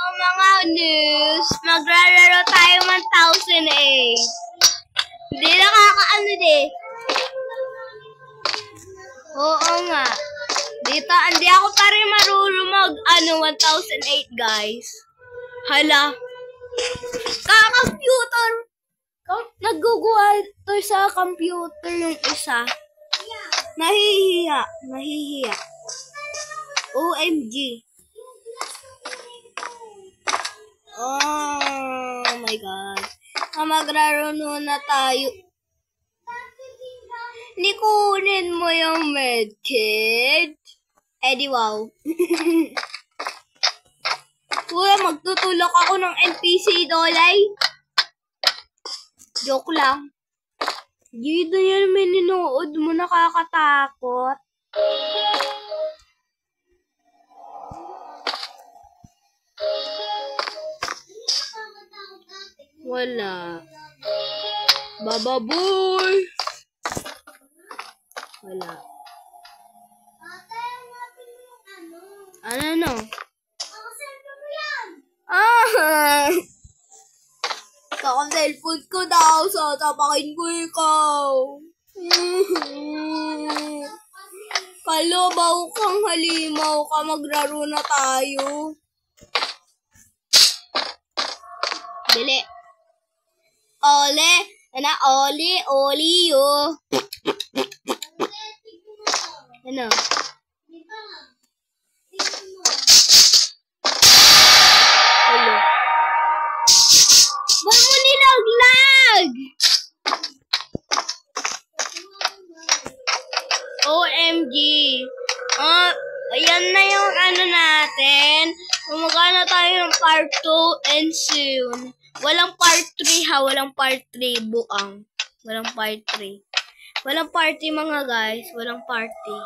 Mga news, maglalaro tayo 1,008. Hindi nakakaano din. Oo nga. Dito, hindi ako pa rin marunong mag 1,008 guys. Hala. Ka-computer. Nag-guguha to sa computer yung isa. Nahihiya. OMG. Oh my God. Maglaro na tayo. Kunin mo yung medkit. Di wow. Kuya, magtutulak ako ng NPC dolay. Joke lang. Dito yan may ninood mo, nakakatakot. Wala. Bababoy. Wala. Ano? Kaka-cellphone ko daw, so tapakin ko ikaw. Kalobaw kang halimaw ka, maglaro na tayo. Bili. Ole, oli yo. Ano? Hello. Ba't mo nilaglag? OMG. Ayan na yung natin. Magana tayo ng part 2 and soon. Walang part 3 ha. Walang part 3 buang. Walang part 3. Walang party mga guys. Walang party.